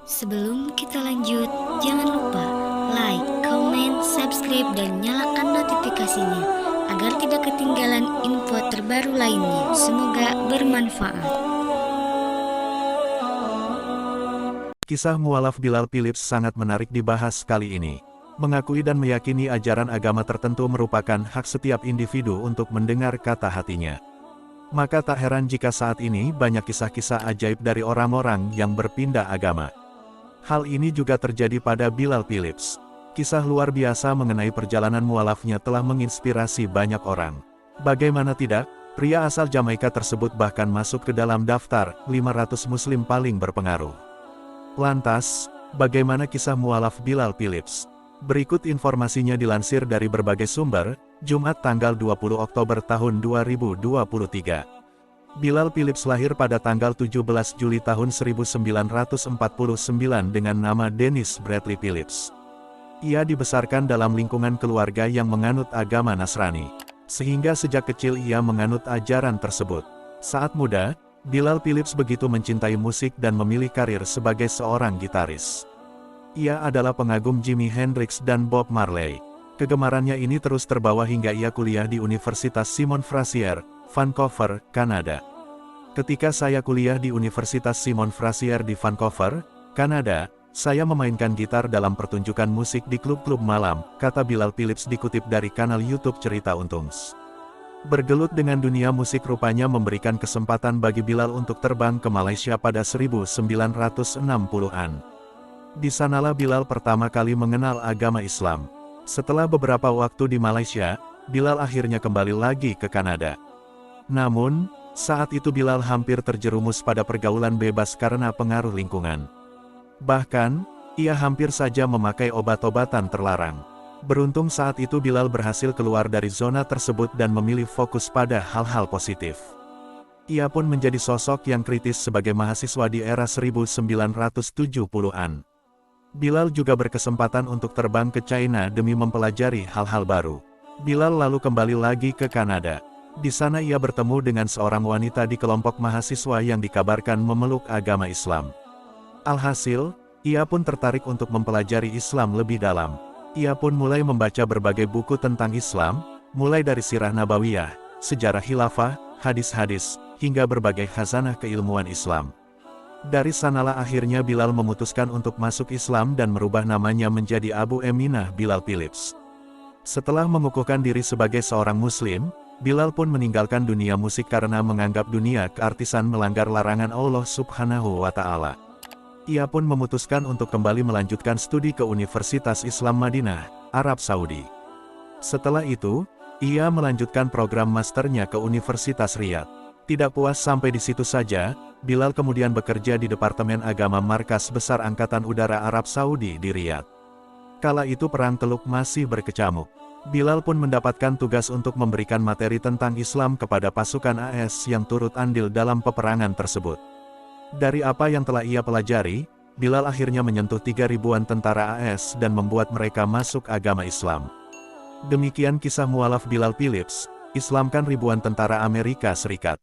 Sebelum kita lanjut, jangan lupa like, comment, subscribe, dan nyalakan notifikasinya agar tidak ketinggalan info terbaru lainnya. Semoga bermanfaat. Kisah mualaf Bilal Philips sangat menarik dibahas kali ini. Mengakui dan meyakini ajaran agama tertentu merupakan hak setiap individu untuk mendengar kata hatinya. Maka tak heran jika saat ini banyak kisah-kisah ajaib dari orang-orang yang berpindah agama. Hal ini juga terjadi pada Bilal Philips. Kisah luar biasa mengenai perjalanan mualafnya telah menginspirasi banyak orang. Bagaimana tidak, pria asal Jamaika tersebut bahkan masuk ke dalam daftar 500 muslim paling berpengaruh. Lantas, bagaimana kisah mualaf Bilal Philips? Berikut informasinya dilansir dari berbagai sumber, Jumat tanggal 20 Oktober tahun 2023. Bilal Philips lahir pada tanggal 17 Juli tahun 1949 dengan nama Dennis Bradley Philips. Ia dibesarkan dalam lingkungan keluarga yang menganut agama Nasrani, sehingga sejak kecil ia menganut ajaran tersebut. Saat muda, Bilal Philips begitu mencintai musik dan memilih karir sebagai seorang gitaris. Ia adalah pengagum Jimi Hendrix dan Bob Marley. Kegemarannya ini terus terbawa hingga ia kuliah di Universitas Simon Fraser, Vancouver, Kanada. Ketika saya kuliah di Universitas Simon Fraser di Vancouver, Kanada, saya memainkan gitar dalam pertunjukan musik di klub-klub malam, kata Bilal Philips dikutip dari kanal YouTube Cerita Untungs. Bergelut dengan dunia musik rupanya memberikan kesempatan bagi Bilal untuk terbang ke Malaysia pada 1960-an. Di sanalah Bilal pertama kali mengenal agama Islam. Setelah beberapa waktu di Malaysia, Bilal akhirnya kembali lagi ke Kanada. Namun, saat itu Bilal hampir terjerumus pada pergaulan bebas karena pengaruh lingkungan. Bahkan, ia hampir saja memakai obat-obatan terlarang. Beruntung saat itu Bilal berhasil keluar dari zona tersebut dan memilih fokus pada hal-hal positif. Ia pun menjadi sosok yang kritis sebagai mahasiswa di era 1970-an. Bilal juga berkesempatan untuk terbang ke China demi mempelajari hal-hal baru. Bilal lalu kembali lagi ke Kanada. Di sana ia bertemu dengan seorang wanita di kelompok mahasiswa yang dikabarkan memeluk agama Islam. Alhasil, ia pun tertarik untuk mempelajari Islam lebih dalam. Ia pun mulai membaca berbagai buku tentang Islam, mulai dari Sirah Nabawiyah, sejarah khilafah, hadis-hadis, hingga berbagai khazanah keilmuan Islam. Dari sanalah akhirnya Bilal memutuskan untuk masuk Islam dan merubah namanya menjadi Abu Eminah Bilal Philips. Setelah mengukuhkan diri sebagai seorang Muslim, Bilal pun meninggalkan dunia musik karena menganggap dunia keartisan melanggar larangan Allah Subhanahu wa Ta'ala. Ia pun memutuskan untuk kembali melanjutkan studi ke Universitas Islam Madinah, Arab Saudi. Setelah itu, ia melanjutkan program masternya ke Universitas Riyadh. Tidak puas sampai di situ saja, Bilal kemudian bekerja di Departemen Agama Markas Besar Angkatan Udara Arab Saudi di Riyadh. Kala itu Perang Teluk masih berkecamuk. Bilal pun mendapatkan tugas untuk memberikan materi tentang Islam kepada pasukan AS yang turut andil dalam peperangan tersebut. Dari apa yang telah ia pelajari, Bilal akhirnya menyentuh 3.000-an tentara AS dan membuat mereka masuk agama Islam. Demikian kisah mualaf Bilal Philips, Islamkan ribuan tentara Amerika Serikat.